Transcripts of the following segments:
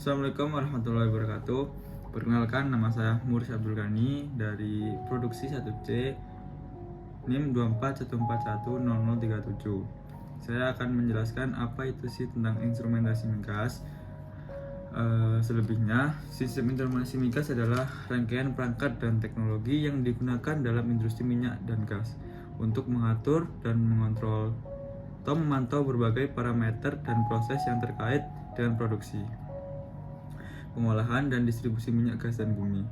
Assalamualaikum warahmatullahi wabarakatuh. Perkenalkan, nama saya Muris Abdul Ghani dari Produksi 1C NIM 24141037. Saya akan menjelaskan apa itu sih tentang instrumentasi migas. Selebihnya, sistem instrumentasi migas adalah rangkaian perangkat dan teknologi yang digunakan dalam industri minyak dan gas untuk mengatur dan mengontrol atau memantau berbagai parameter dan proses yang terkait dengan produksi, pengolahan, dan distribusi minyak, gas, dan bumi.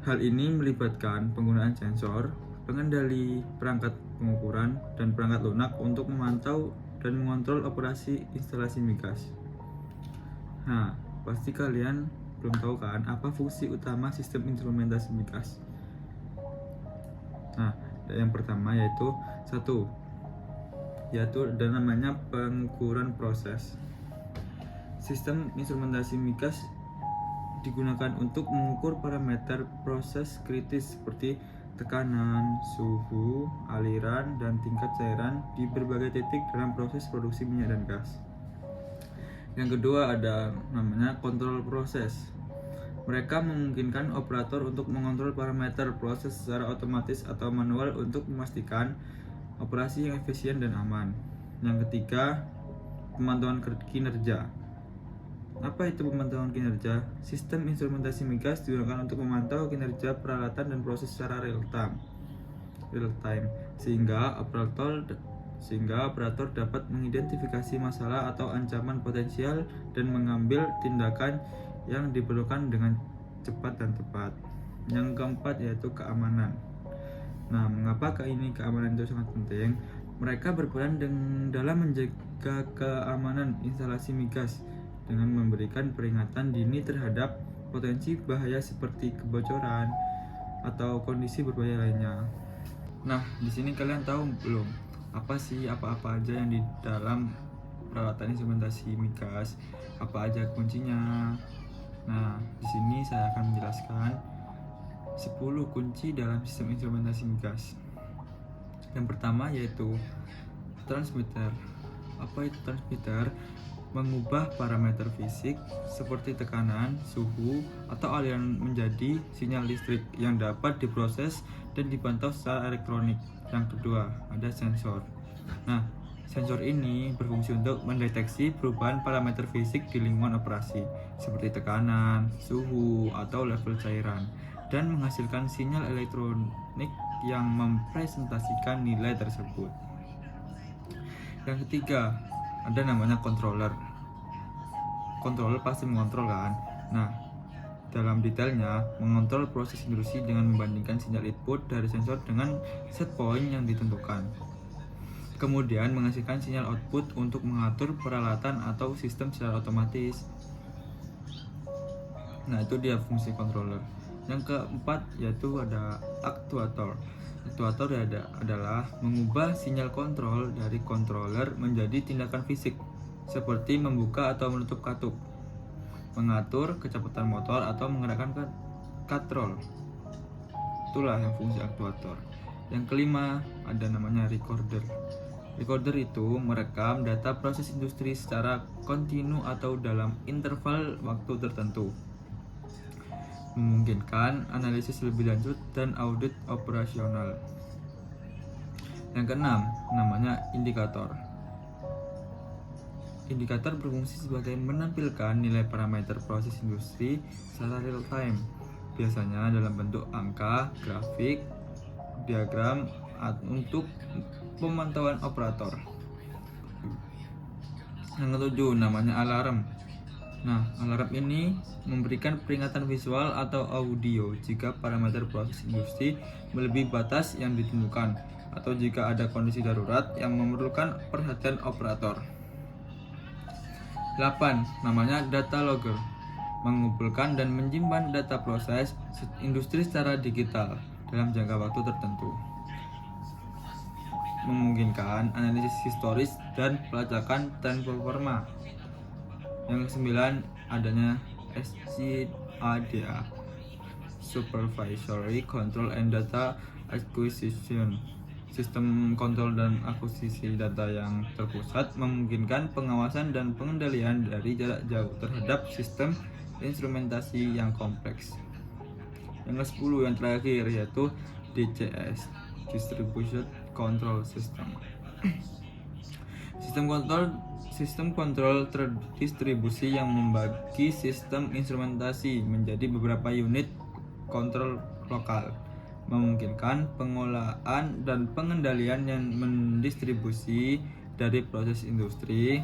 Hal ini melibatkan penggunaan sensor, pengendali, perangkat pengukuran, dan perangkat lunak untuk memantau dan mengontrol operasi instalasi migas. Nah, pasti kalian belum tahu kan apa fungsi utama sistem instrumentasi migas. Nah, yang pertama yaitu ada namanya pengukuran proses. Sistem instrumentasi migas digunakan untuk mengukur parameter proses kritis seperti tekanan, suhu, aliran, dan tingkat cairan di berbagai titik dalam proses produksi minyak dan gas. Yang kedua ada namanya kontrol proses. Mereka memungkinkan operator untuk mengontrol parameter proses secara otomatis atau manual untuk memastikan operasi yang efisien dan aman. Yang ketiga, pemantauan kinerja. Apa itu pemantauan kinerja? Sistem instrumentasi migas digunakan untuk memantau kinerja peralatan dan proses secara real time, sehingga operator dapat mengidentifikasi masalah atau ancaman potensial dan mengambil tindakan yang diperlukan dengan cepat dan tepat. Yang keempat yaitu keamanan. Nah, mengapa keamanan itu sangat penting? Mereka berperan dalam menjaga keamanan instalasi migas dengan memberikan peringatan dini terhadap potensi bahaya seperti kebocoran atau kondisi berbahaya lainnya. Nah, di sini kalian tahu belum apa aja yang di dalam peralatan instrumentasi migas? Apa aja kuncinya? Nah, di sini saya akan menjelaskan 10 kunci dalam sistem instrumentasi migas. Yang pertama yaitu transmitter. Apa itu transmitter? Mengubah parameter fisik seperti tekanan, suhu, atau aliran menjadi sinyal listrik yang dapat diproses dan dipantau secara elektronik. Yang kedua, ada sensor. Nah, sensor ini berfungsi untuk mendeteksi perubahan parameter fisik di lingkungan operasi, seperti tekanan, suhu, atau level cairan, dan menghasilkan sinyal elektronik yang mempresentasikan nilai tersebut. Yang ketiga, ada namanya controller. Controller pasti mengontrol kan? Nah, dalam detailnya, mengontrol proses industri dengan membandingkan sinyal input dari sensor dengan set point yang ditentukan. Kemudian menghasilkan sinyal output untuk mengatur peralatan atau sistem secara otomatis. Nah, itu dia fungsi controller. Yang keempat yaitu ada aktuator. Aktuator adalah mengubah sinyal kontrol dari controller menjadi tindakan fisik, seperti membuka atau menutup katup, mengatur kecepatan motor, atau menggerakkan katrol. Itulah yang fungsi aktuator. Yang kelima ada namanya recorder. Recorder itu merekam data proses industri secara kontinu atau dalam interval waktu tertentu, memungkinkan analisis lebih lanjut dan audit operasional. Yang keenam, namanya indikator. Indikator berfungsi sebagai menampilkan nilai parameter proses industri secara real time, biasanya dalam bentuk angka, grafik, diagram untuk pemantauan operator. Yang ketujuh, namanya alarm. Nah, alarm ini memberikan peringatan visual atau audio jika parameter proses industri melebihi batas yang ditentukan atau jika ada kondisi darurat yang memerlukan perhatian operator. 8. Namanya data logger. Mengumpulkan dan menyimpan data proses industri secara digital dalam jangka waktu tertentu, memungkinkan analisis historis dan pelacakan tren performa. Yang kesembilan, adanya SCADA, Supervisory Control and Data Acquisition Sistem kontrol dan akuisisi data yang terpusat memungkinkan pengawasan dan pengendalian dari jarak jauh terhadap sistem instrumentasi yang kompleks. Yang ke-10 yang terakhir yaitu DCS, Distributed Control System. Sistem kontrol terdistribusi yang membagi sistem instrumentasi menjadi beberapa unit kontrol lokal, memungkinkan pengolahan dan pengendalian yang mendistribusi dari proses industri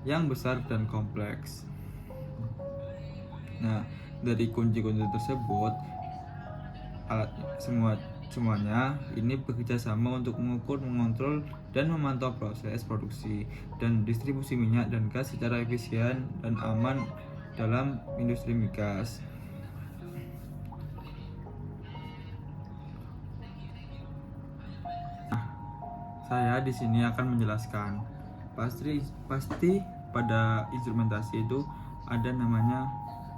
yang besar dan kompleks. Nah, dari kunci-kunci tersebut, semuanya ini bekerja sama untuk mengukur, mengontrol, dan memantau proses produksi dan distribusi minyak dan gas secara efisien dan aman dalam industri migas. Saya di sini akan menjelaskan pasti pada instrumentasi itu ada namanya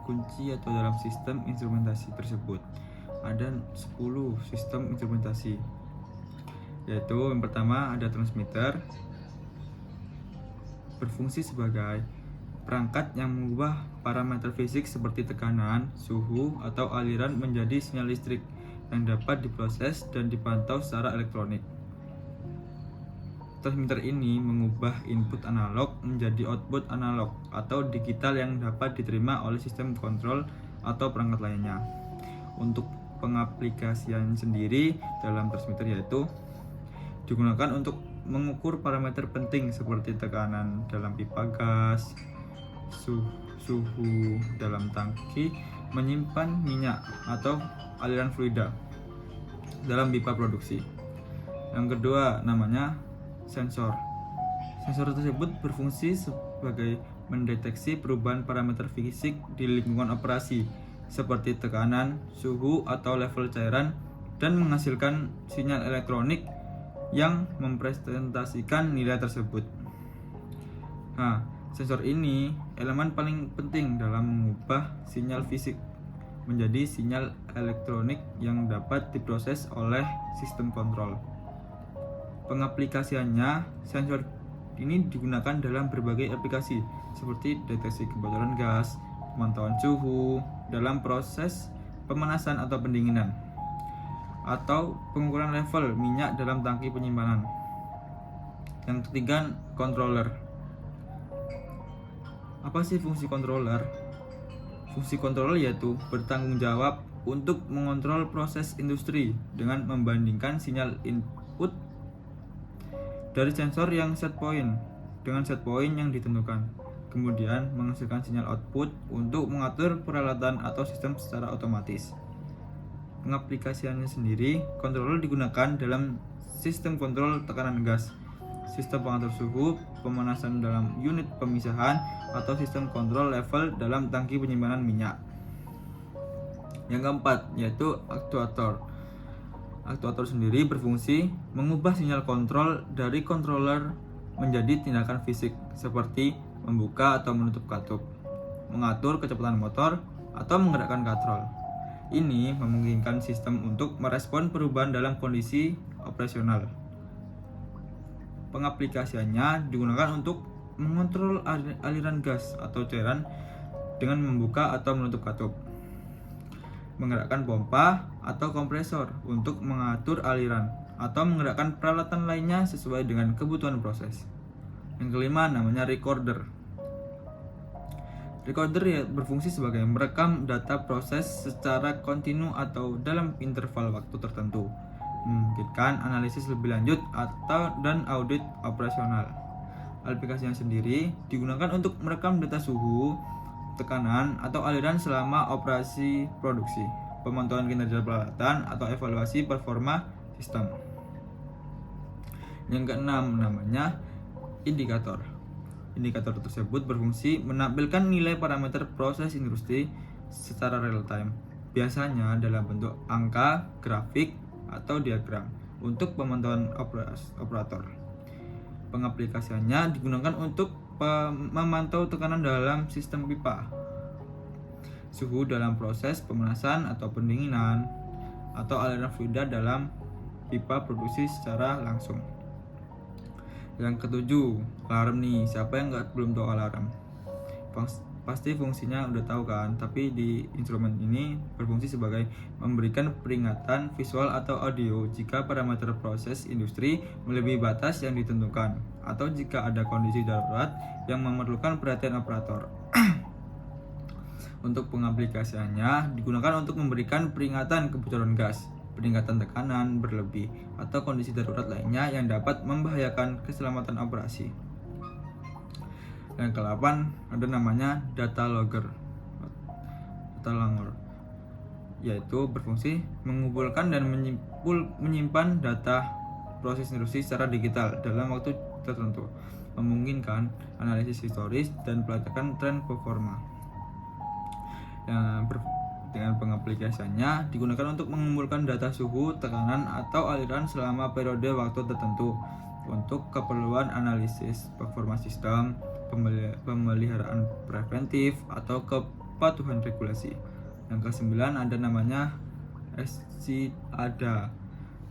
kunci atau dalam sistem instrumentasi tersebut ada 10 sistem instrumentasi, yaitu yang pertama ada transmitter, berfungsi sebagai perangkat yang mengubah parameter fisik seperti tekanan, suhu, atau aliran menjadi sinyal listrik yang dapat diproses dan dipantau secara elektronik. Transmitter ini mengubah input analog menjadi output analog atau digital yang dapat diterima oleh sistem kontrol atau perangkat lainnya. Untuk pengaplikasian sendiri dalam transmitter yaitu digunakan untuk mengukur parameter penting seperti tekanan dalam pipa gas, suhu dalam tangki, menyimpan minyak atau aliran fluida dalam pipa produksi. Yang kedua namanya sensor. Sensor tersebut berfungsi sebagai mendeteksi perubahan parameter fisik di lingkungan operasi seperti tekanan, suhu, atau level cairan dan menghasilkan sinyal elektronik yang mempresentasikan nilai tersebut. Nah, sensor ini elemen paling penting dalam mengubah sinyal fisik menjadi sinyal elektronik yang dapat diproses oleh sistem kontrol. Pengaplikasiannya, sensor ini digunakan dalam berbagai aplikasi seperti deteksi kebocoran gas, pemantauan suhu dalam proses pemanasan atau pendinginan, atau pengukuran level minyak dalam tangki penyimpanan. Yang ketiga, controller. Apa sih fungsi controller? Fungsi controller yaitu bertanggung jawab untuk mengontrol proses industri dengan membandingkan sinyal input dari sensor yang set point dengan set point yang ditentukan, kemudian menghasilkan sinyal output untuk mengatur peralatan atau sistem secara otomatis. Pengaplikasiannya sendiri, controller digunakan dalam sistem kontrol tekanan gas, sistem pengatur suhu, pemanasan dalam unit pemisahan, atau sistem kontrol level dalam tangki penyimpanan minyak. Yang keempat yaitu aktuator. Aktuator sendiri berfungsi mengubah sinyal kontrol dari controller menjadi tindakan fisik seperti membuka atau menutup katup, mengatur kecepatan motor, atau menggerakkan katrol. Ini memungkinkan sistem untuk merespon perubahan dalam kondisi operasional. Pengaplikasiannya digunakan untuk mengontrol aliran gas atau cairan dengan membuka atau menutup katup, menggerakkan pompa atau kompresor untuk mengatur aliran, atau menggerakkan peralatan lainnya sesuai dengan kebutuhan proses. Yang kelima namanya recorder. Recorder berfungsi sebagai merekam data proses secara kontinu atau dalam interval waktu tertentu, memungkinkan analisis lebih lanjut dan audit operasional. Aplikasinya sendiri digunakan untuk merekam data suhu, tekanan, atau aliran selama operasi produksi, pemantauan kinerja peralatan, atau evaluasi performa sistem. Yang keenam namanya indikator. Indikator tersebut berfungsi menampilkan nilai parameter proses industri secara real time, biasanya dalam bentuk angka, grafik, atau diagram untuk pemantauan operator. Pengaplikasiannya digunakan untuk memantau tekanan dalam sistem pipa, suhu dalam proses pemanasan atau pendinginan, atau aliran fluida dalam pipa produksi secara langsung. Yang ketujuh, alarm nih. Siapa yang belum tahu alarm? Pasti fungsinya udah tahu kan, tapi di instrumen ini berfungsi sebagai memberikan peringatan visual atau audio jika parameter proses industri melebihi batas yang ditentukan, atau jika ada kondisi darurat yang memerlukan perhatian operator. Untuk pengaplikasiannya digunakan untuk memberikan peringatan kebocoran gas, peningkatan tekanan berlebih, atau kondisi darurat lainnya yang dapat membahayakan keselamatan operasi. Yang ke-8 ada namanya data logger, yaitu berfungsi mengumpulkan dan menyimpan data proses industri secara digital dalam waktu tertentu, memungkinkan analisis historis dan pelacakan tren performa. Dengan pengaplikasiannya digunakan untuk mengumpulkan data suhu, tekanan, atau aliran selama periode waktu tertentu untuk keperluan analisis performa sistem, pemeliharaan preventif, atau kepatuhan regulasi. Yang ke-9 ada namanya SCADA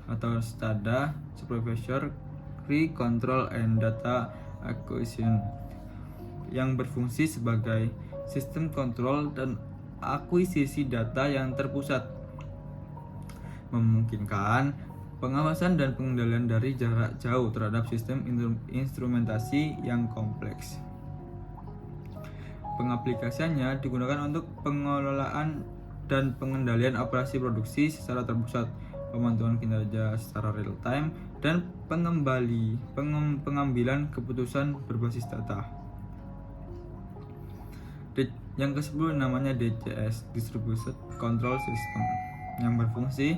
atau SCADA, Supervisory Control and Data Acquisition, yang berfungsi sebagai sistem kontrol dan akuisisi data yang terpusat, memungkinkan pengawasan dan pengendalian dari jarak jauh terhadap sistem instrumentasi yang kompleks. Pengaplikasiannya digunakan untuk pengelolaan dan pengendalian operasi produksi secara terpusat, pemantauan kinerja secara real time, dan pengambilan keputusan berbasis data. Yang ke-10 namanya DCS, Distributed Control System, yang berfungsi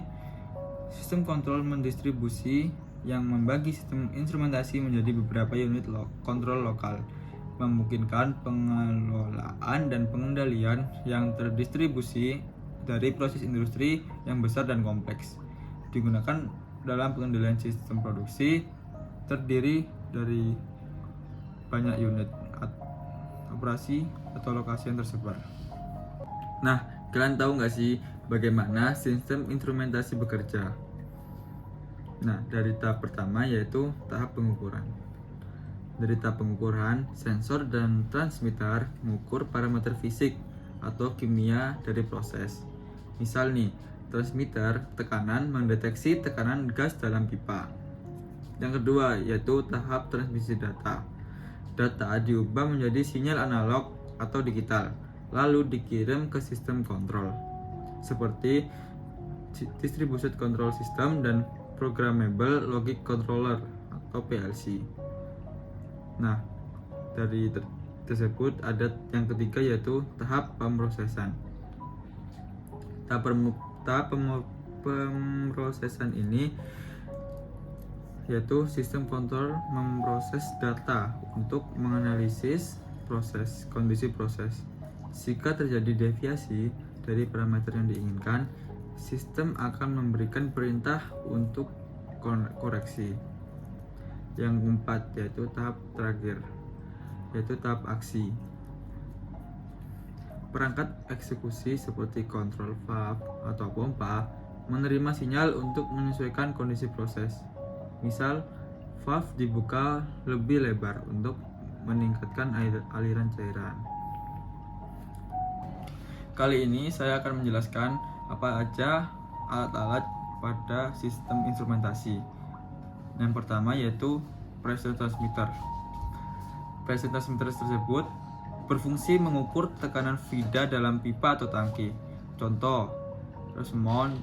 sistem kontrol mendistribusi yang membagi sistem instrumentasi menjadi beberapa unit kontrol lokal, memungkinkan pengelolaan dan pengendalian yang terdistribusi dari proses industri yang besar dan kompleks. Digunakan dalam pengendalian sistem produksi terdiri dari banyak unit operasi atau lokasi yang tersebar. Nah, kalian tahu nggak sih bagaimana sistem instrumentasi bekerja? Nah, dari tahap pertama yaitu tahap pengukuran. Dari tahap pengukuran, sensor dan transmitter mengukur parameter fisik atau kimia dari proses. Misal nih, transmitter tekanan mendeteksi tekanan gas dalam pipa. Yang kedua yaitu tahap transmisi data. Data diubah menjadi sinyal analog atau digital, lalu dikirim ke sistem kontrol, seperti Distributed Control System dan Programmable Logic Controller atau PLC. Nah, dari tersebut ada yang ketiga yaitu tahap pemrosesan. Tahap pemrosesan ini yaitu sistem kontrol memproses data untuk menganalisis kondisi proses. Jika terjadi deviasi dari parameter yang diinginkan, sistem akan memberikan perintah untuk koreksi. Yang keempat yaitu tahap terakhir, yaitu tahap aksi. Perangkat eksekusi seperti kontrol valve atau pompa menerima sinyal untuk menyesuaikan kondisi proses. Misal, valve dibuka lebih lebar untuk meningkatkan aliran cairan. Kali ini saya akan menjelaskan apa aja alat-alat pada sistem instrumentasi. Yang pertama yaitu pressure transmitter. Pressure transmitter tersebut berfungsi mengukur tekanan fluida dalam pipa atau tangki. Contoh, Rosemont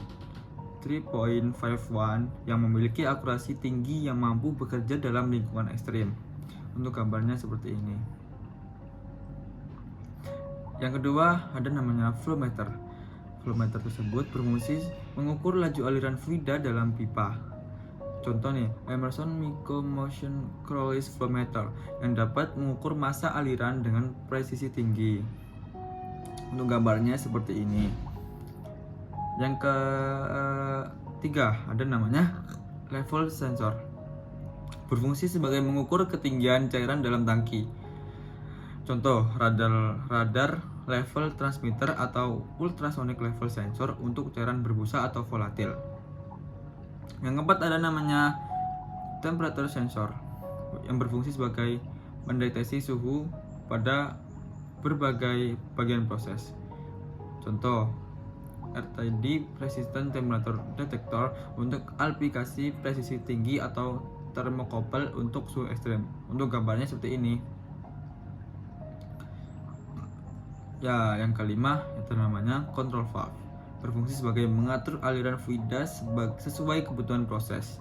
3.51 yang memiliki akurasi tinggi yang mampu bekerja dalam lingkungan ekstrim. Untuk gambarnya seperti ini. Yang kedua ada namanya flow meter. Flow meter tersebut berfungsi mengukur laju aliran fluida dalam pipa. Contoh nih, Emerson Micro Motion Cruise Flow Meter yang dapat mengukur massa aliran dengan presisi tinggi. Untuk gambarnya seperti ini. Yang ketiga ada namanya level sensor. Berfungsi sebagai mengukur ketinggian cairan dalam tangki. Contoh, radar level transmitter atau ultrasonic level sensor untuk cairan berbusa atau volatil. Yang keempat ada namanya temperature sensor yang berfungsi sebagai mendeteksi suhu pada berbagai bagian proses. Contoh, RTD Resistant Temperature Detector untuk aplikasi presisi tinggi atau thermocouple untuk suhu ekstrem. Untuk gambarnya seperti ini. Ya, yang kelima itu namanya control valve. Berfungsi sebagai mengatur aliran fluida sesuai kebutuhan proses.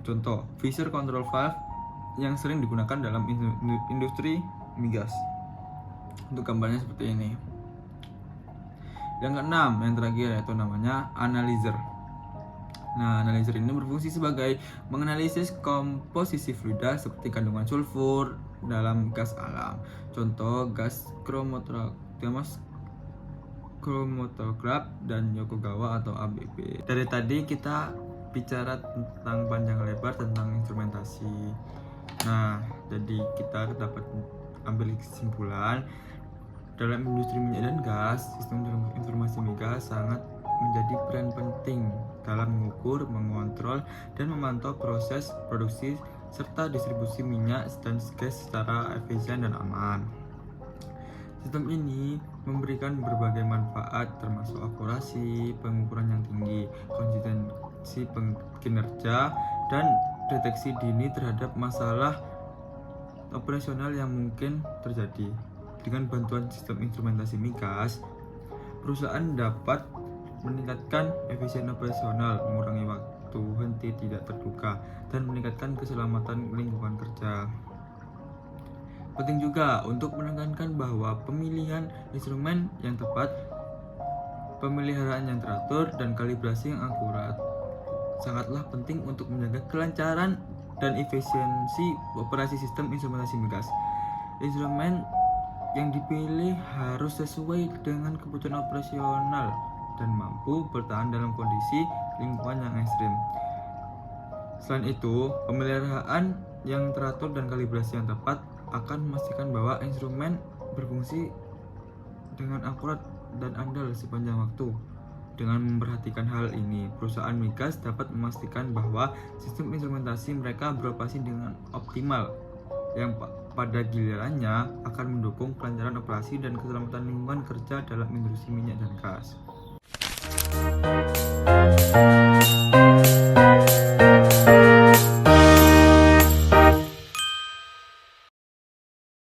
Contoh, Fisher control valve yang sering digunakan dalam industri migas. Untuk gambarnya seperti ini. Yang keenam, yang terakhir yaitu namanya analyzer. Nah, analyzer ini berfungsi sebagai menganalisis komposisi fluida seperti kandungan sulfur dalam gas alam. Contoh, gas chromatograph dan Yokogawa atau ABB. Dari tadi kita bicara tentang panjang lebar tentang instrumentasi. Nah, jadi kita dapat ambil kesimpulan dalam industri minyak dan gas, sistem informasi migas sangat menjadi peran penting dalam mengukur, mengontrol, dan memantau proses produksi serta distribusi minyak dan gas secara efisien dan aman. Sistem ini memberikan berbagai manfaat termasuk akurasi, pengukuran yang tinggi, konsistensi kinerja, dan deteksi dini terhadap masalah operasional yang mungkin terjadi. Dengan bantuan sistem instrumentasi migas, perusahaan dapat meningkatkan efisien operasional, mengurangi waktu henti tidak terduga, dan meningkatkan keselamatan lingkungan kerja. Penting juga untuk menekankan bahwa pemilihan instrumen yang tepat, pemeliharaan yang teratur, dan kalibrasi yang akurat sangatlah penting untuk menjaga kelancaran dan efisiensi operasi sistem instrumentasi migas. Instrumen yang dipilih harus sesuai dengan kebutuhan operasional dan mampu bertahan dalam kondisi lingkungan yang ekstrim. Selain itu, pemeliharaan yang teratur dan kalibrasi yang tepat akan memastikan bahwa instrumen berfungsi dengan akurat dan andal sepanjang waktu. Dengan memperhatikan hal ini, perusahaan migas dapat memastikan bahwa sistem instrumentasi mereka beroperasi dengan optimal, yang pada gilirannya akan mendukung kelancaran operasi dan keselamatan lingkungan kerja dalam industri minyak dan gas.